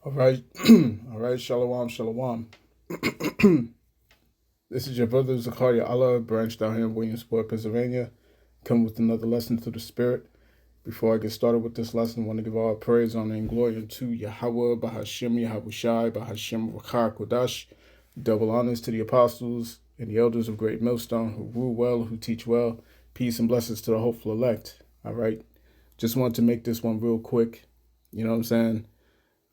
All right. All right. Shalom, shalom. This is your brother Zakaria Allah, branched out here in Williamsport, Pennsylvania. Come with another lesson through the Spirit. Before I get started with this lesson, I want to give all praise, honor, and glory unto Yahweh, Bahashem, Yahushai, Bahashem, Rakar, Kodash. Double honors to the apostles and the elders of Great Millstone who rule well, who teach well. Peace and blessings to the hopeful elect. All right. Just wanted to make this one real quick. You know what I'm saying?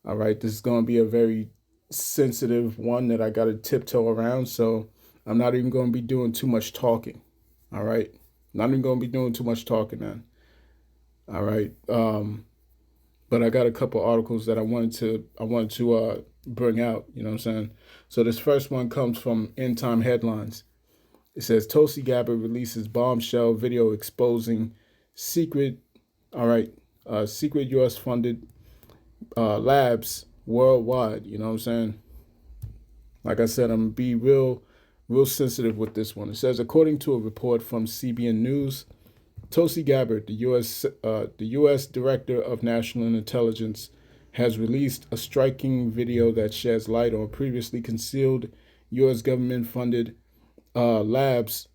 All right. This is going to be a very sensitive one that I got to tiptoe around. So I'm not even going to be doing too much talking. All right. Not even going to be doing too much talking, man. All right. But I got a couple articles that I wanted to bring out. You know what I'm saying? So this first one comes from End Time Headlines. It says Tulsi Gabbard releases bombshell video exposing secret, secret U.S. funded labs worldwide. You know what I'm saying? Like I said, I'm gonna be real sensitive with this one. It says, according to a report from CBN News, Tulsi Gabbard, the U.S. Director of National Intelligence, has released a striking video that sheds light on previously concealed U.S. government-funded labs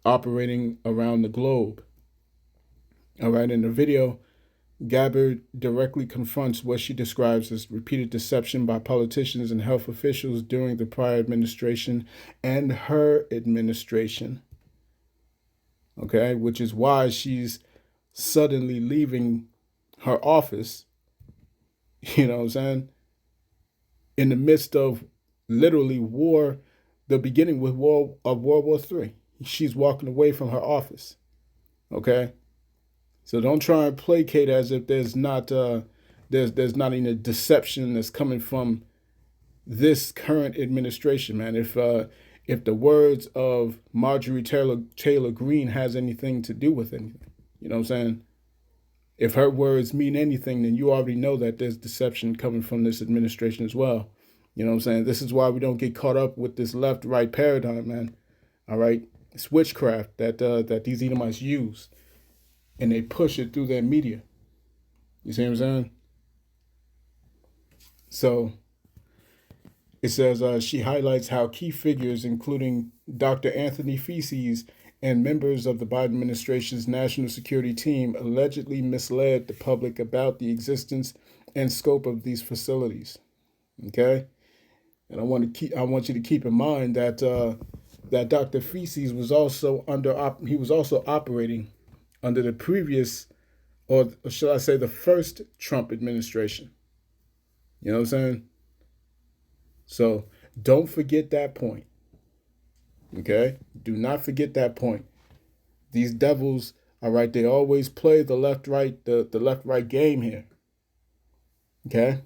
operating around the globe. All right, in the video, Gabbard directly confronts what she describes as repeated deception by politicians and health officials during the prior administration and her administration. Okay, which is why she's suddenly leaving her office, you know what I'm saying, in the midst of literally war, the beginning with World War III. She's walking away from her office. Okay? So don't try and placate as if there's not any deception that's coming from this current administration, man. If the words of Marjorie Taylor Greene has anything to do with anything, you know what I'm saying? If her words mean anything, then you already know that there's deception coming from this administration as well. You know what I'm saying? This is why we don't get caught up with this left-right paradigm, man. All right, it's witchcraft that these Edomites use, and they push it through their media. You see what I'm saying? So it says she highlights how key figures, including Dr. Anthony Fauci and members of the Biden administration's national security team, allegedly misled the public about the existence and scope of these facilities. Okay, and I want you to keep in mind that that Dr. Fauci was also operating under the previous, or should I say, the first Trump administration. You know what I'm saying? So don't forget that point. Okay? Do not forget that point. These devils, all right, they always play the left-right game here. Okay?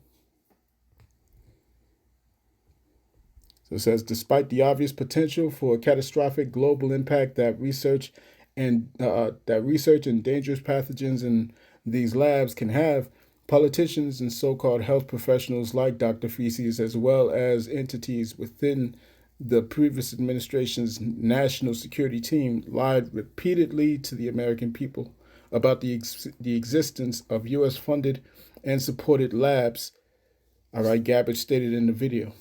So it says, despite the obvious potential for a catastrophic global impact that research and dangerous pathogens in these labs can have, politicians and so-called health professionals like Dr. Fauci, as well as entities within the previous administration's national security team, lied repeatedly to the American people about the existence of U.S.-funded and supported labs. All right, Gabbard stated in the video.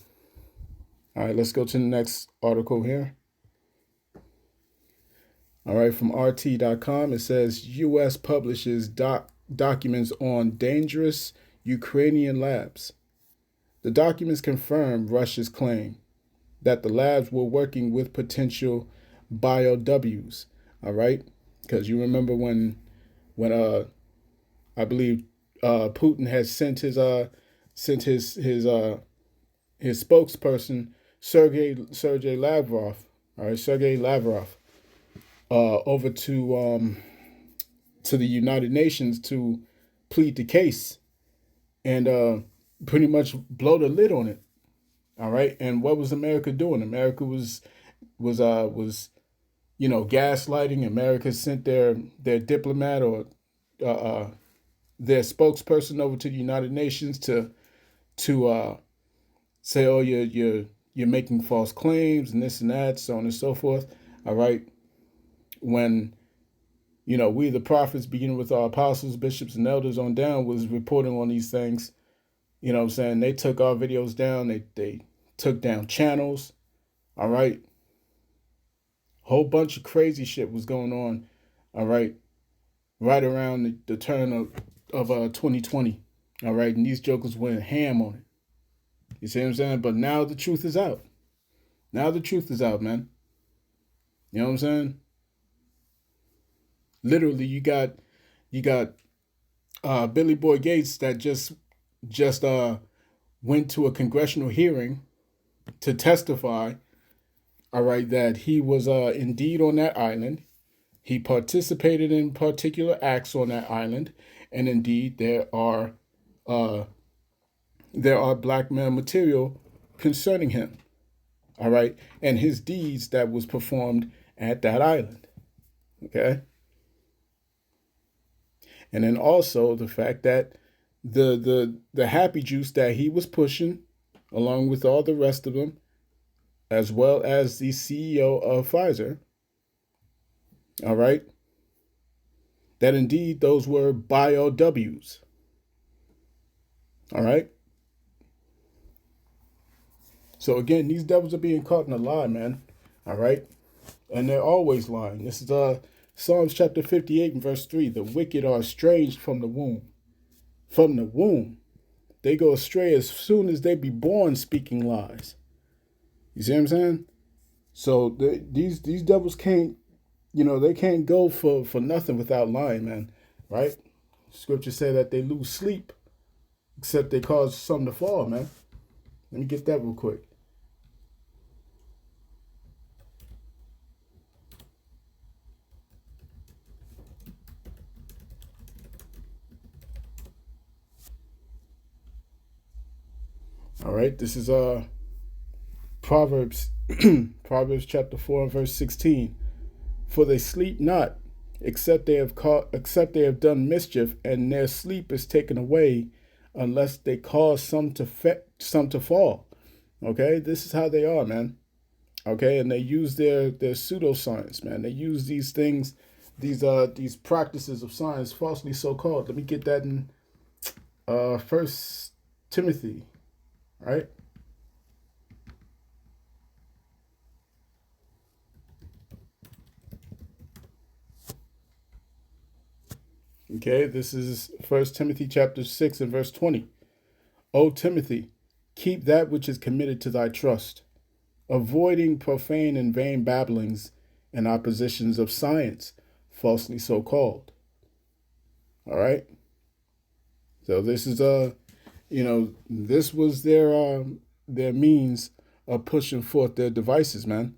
All right, let's go to the next article here. All right, from RT.com, it says U.S. publishes documents on dangerous Ukrainian labs. The documents confirm Russia's claim that the labs were working with potential BioWs. All right, because you remember when I believe Putin had sent his spokesperson Sergey Lavrov, all right, Sergey Lavrov, over to the United Nations to plead the case and pretty much blow the lid on it. All right, and what was America doing? America was gaslighting. America sent their diplomat or their spokesperson over to the United Nations to say, oh, you're making false claims and this and that, so on and so forth. All right, when we the prophets, beginning with our apostles, bishops, and elders on down, was reporting on these things. You know what I'm saying? They took our videos down. They took down channels. All right. Whole bunch of crazy shit was going on. All right. Right around the turn of 2020. All right. And these jokers went ham on it. You see what I'm saying? But now the truth is out. Now the truth is out, man. You know what I'm saying? Literally, you got Billy Boy Gates that just went to a congressional hearing to testify. All right, that he was indeed on that island. He participated in particular acts on that island, and indeed uh, there are blackmail material concerning him. All right, and his deeds that was performed at that island. Okay, and then also the fact that the happy juice that he was pushing, along with all the rest of them, as well as the CEO of Pfizer. All right, that indeed those were bio W's. All right. So again, these devils are being caught in a lie, man. All right, and they're always lying. This is Psalms chapter 58 and verse 3. The wicked are estranged from the womb. From the womb, they go astray as soon as they be born, speaking lies. You see what I'm saying? So these devils can't, they can't go for nothing without lying, man. Right? Scripture say that they lose sleep, except they cause something to fall, man. Let me get that real quick. All right, this is Proverbs Proverbs chapter 4 and verse 16. For they sleep not, except they have done mischief, and their sleep is taken away, unless they cause some to fall. Okay, this is how they are, man. Okay, and they use their pseudoscience, man. They use these things, these practices of science, falsely so called. Let me get that in First Timothy, right? Okay, this is First Timothy chapter 6 and verse 20. O Timothy, keep that which is committed to thy trust, avoiding profane and vain babblings and oppositions of science, falsely so called. All right. So this is this was their means of pushing forth their devices, man.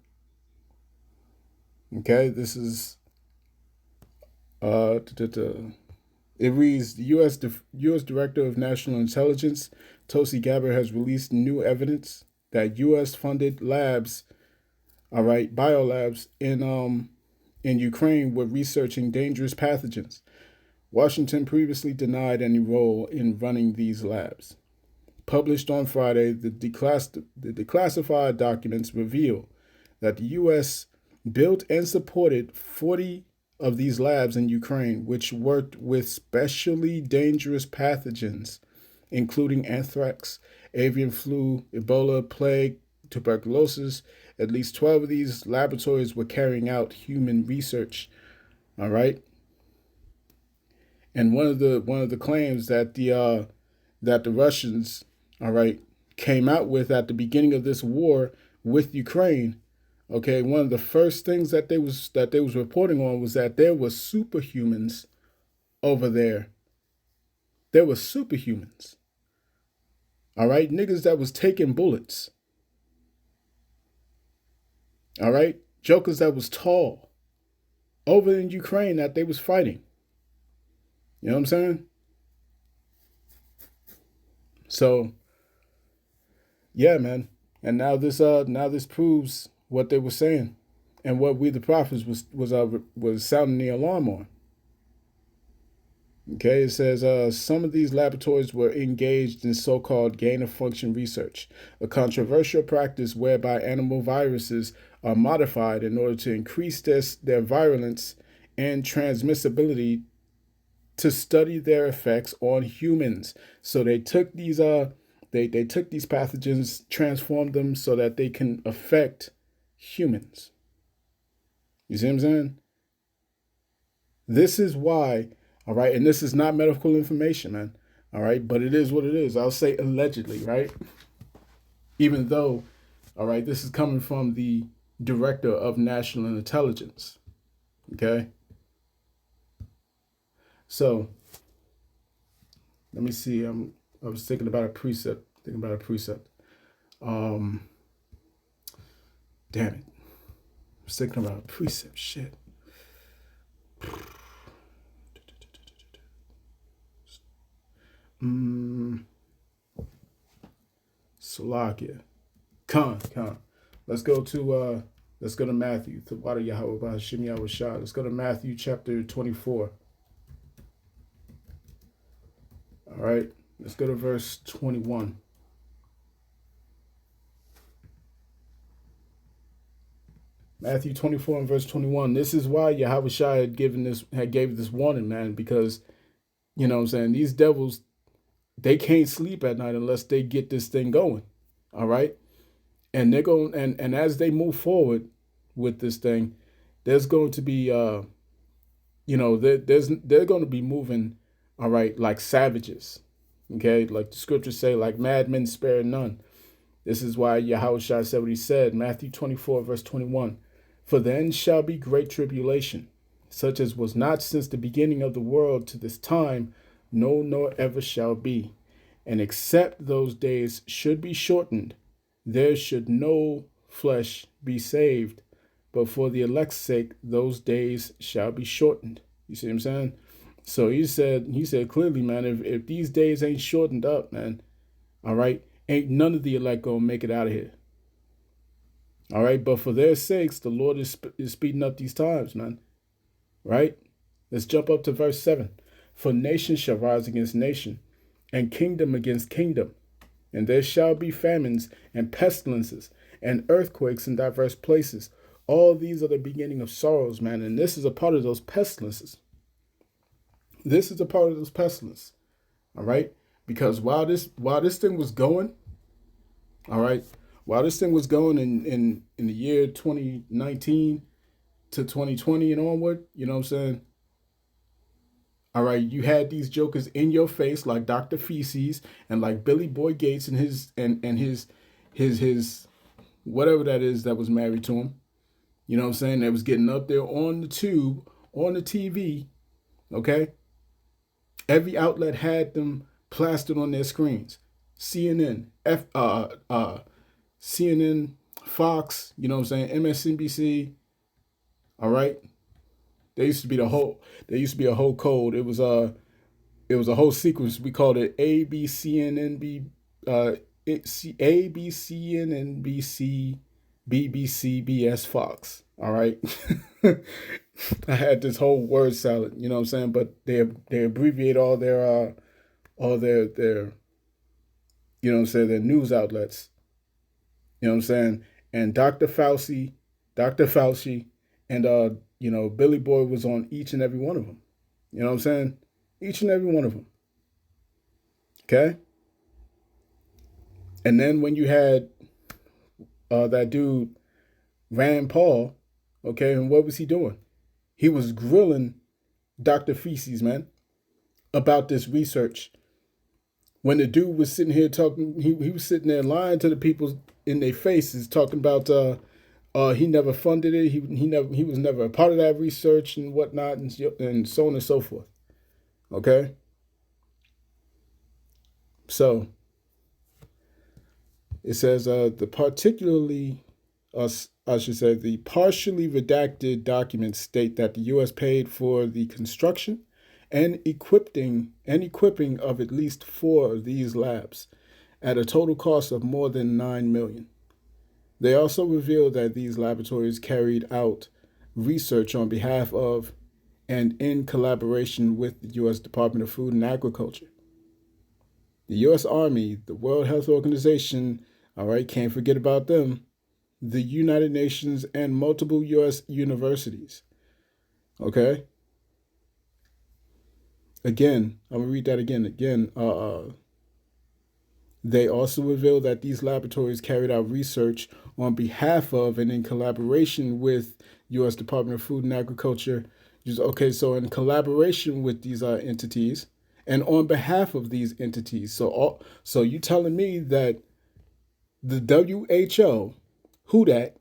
Okay, this is it reads the U.S. Director of National Intelligence, Tulsi Gabbard, has released new evidence that U.S. funded labs, all right, biolabs in Ukraine were researching dangerous pathogens. Washington previously denied any role in running these labs. Published on Friday, the declassified documents reveal that the U.S. built and supported 40 of these labs in Ukraine, which worked with specially dangerous pathogens, including anthrax, avian flu, Ebola, plague, tuberculosis. At least 12 of these laboratories were carrying out human research. All right. And one of the claims that the Russians, all right, came out with at the beginning of this war with Ukraine. Okay, one of the first things that they was reporting on was that there was superhumans over there. There were superhumans. All right, niggas that was taking bullets. All right, jokers that was tall over in Ukraine that they was fighting. You know what I'm saying? So, yeah, man. And now this proves what they were saying, and what we the prophets was sounding the alarm on. Okay, it says some of these laboratories were engaged in so-called gain-of-function research, a controversial practice whereby animal viruses are modified in order to increase their virulence and transmissibility to study their effects on humans. So they took these they took these pathogens, transformed them so that they can affect humans. You see what I'm saying? This is why, all right, and this is not medical information, man. All right, but it is what it is. I'll say allegedly, right? Even though, all right, this is coming from the director of national intelligence. Okay. So let me see. I was thinking about a precept. Damn it. I was thinking about a precept. Shit. Salakia. Khan. Let's go to Matthew. Tawada Yahweh Bahashim Yahweh Shah. Let's go to Matthew chapter 24. All right. Let's go to verse 21. Matthew 24 and verse 21. This is why Yahweh Shah had gave this warning, man, because you know what I'm saying, these devils, they can't sleep at night unless they get this thing going. All right. And they're going and as they move forward with this thing, there's going to be they're going to be moving, all right, like savages. Okay, like the scriptures say, like madmen spare none. This is why Yahweh Shah said what he said, Matthew 24, verse 21. For then shall be great tribulation, such as was not since the beginning of the world to this time, no, nor ever shall be. And except those days should be shortened, there should no flesh be saved. But for the elect's sake, those days shall be shortened. You see what I'm saying? So he said clearly, man, if these days ain't shortened up, man, all right, ain't none of the elect gonna make it out of here. All right, but for their sakes, the Lord is speeding up these times, man. Right? Let's jump up to verse 7. For nation shall rise against nation, and kingdom against kingdom. And there shall be famines and pestilences and earthquakes in diverse places. All these are the beginning of sorrows, man. And this is a part of those pestilences. All right? Because while this thing was going, all right, while this thing was going in the year 2019 to 2020 and onward, you know what I'm saying? All right, you had these jokers in your face like Dr. Feces and like Billy Boy Gates and his whatever that is that was married to him. You know what I'm saying? That was getting up there on the tube, on the TV, okay? Every outlet had them plastered on their screens. CNN, CNN, Fox, you know what I'm saying? MSNBC, all right? There used to be a whole code. It was a whole sequence. We called it ABCNNB, ABCNNBC, BBC, BS, Fox. All right. I had this whole word salad, you know what I'm saying? But they abbreviate all their you know what I'm saying, their news outlets. You know what I'm saying? And Dr. Fauci, and Billy Boy was on each and every one of them. You know what I'm saying? Each and every one of them. Okay? And then when you had that dude, Rand Paul, okay, and what was he doing? He was grilling Dr. Feces, man, about this research. When the dude was sitting here talking, he was sitting there lying to the people in their faces, talking about he never funded it. He was never a part of that research and whatnot, and so on and so forth. Okay. So it says the partially the partially redacted documents state that the U.S. paid for the construction and equipping of at least 4 of these labs at a total cost of more than $9 million. They also revealed that these laboratories carried out research on behalf of and in collaboration with the U.S. Department of Food and Agriculture, the U.S. Army, the World Health Organization, all right, can't forget about them, the United Nations, and multiple U.S. universities. Okay? Again, I'm going to read that again. They also revealed that these laboratories carried out research on behalf of and in collaboration with U.S. Department of Food and Agriculture. Okay, so in collaboration with these entities and on behalf of these entities. So you telling me that the WHO, who that,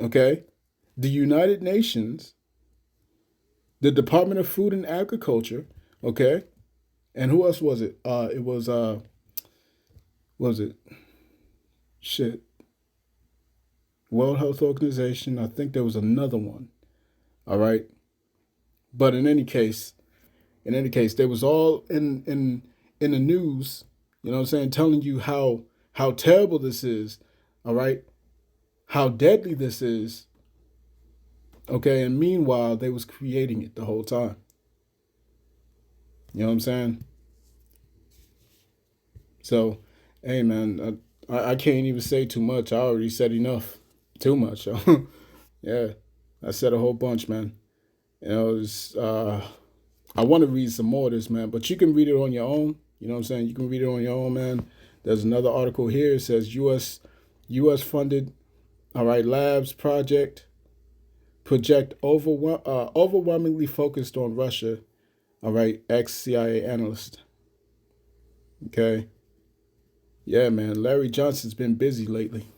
okay, the United Nations, the Department of Food and Agriculture, okay, and who else was it? It was what was it? Shit. World Health Organization. I think there was another one. All right. But in any case, they was all in the news, you know what I'm saying, telling you how terrible this is, all right? How deadly this is. Okay, and meanwhile, they was creating it the whole time. You know what I'm saying? So, hey man, I can't even say too much. I already said enough. Too much. Yeah. I said a whole bunch, man. You know, I want to read some more of this, man, but you can read it on your own. You know what I'm saying? You can read it on your own, man. There's another article here. It says U.S. funded, all right, labs project overwhelmingly focused on Russia. All right, ex CIA analyst. Okay, yeah, man. Larry Johnson's been busy lately,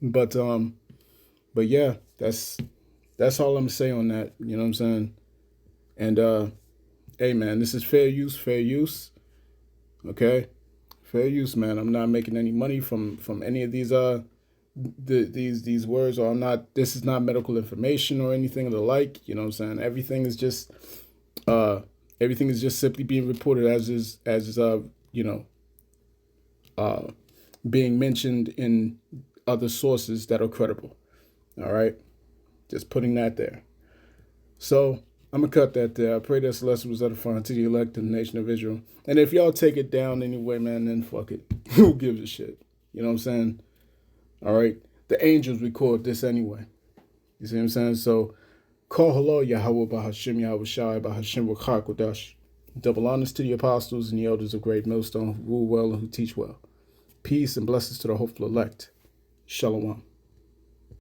but yeah, that's all I'm gonna say on that. You know what I'm saying? And hey, man, this is fair use, fair use. Okay, fair use, man. I'm not making any money from any of these words, or I'm not. This is not medical information or anything of the like. You know what I'm saying? Uh everything is just simply being reported as you know uh being mentioned in other sources that are credible. All right, just putting that there. So I'm gonna cut that there. I pray this lesson was edifying to the elect of the nation of Israel. And if y'all take it down anyway, man, then fuck it. Who gives a shit? You know what I'm saying? All right. The angels record this anyway. You see what I'm saying? So call hello Yahweh Bahashim Yahweh Shai Bahashim Wakakodash. Double honors to the apostles and the elders of Great Millstone who rule well and who teach well. Peace and blessings to the hopeful elect. Shalom.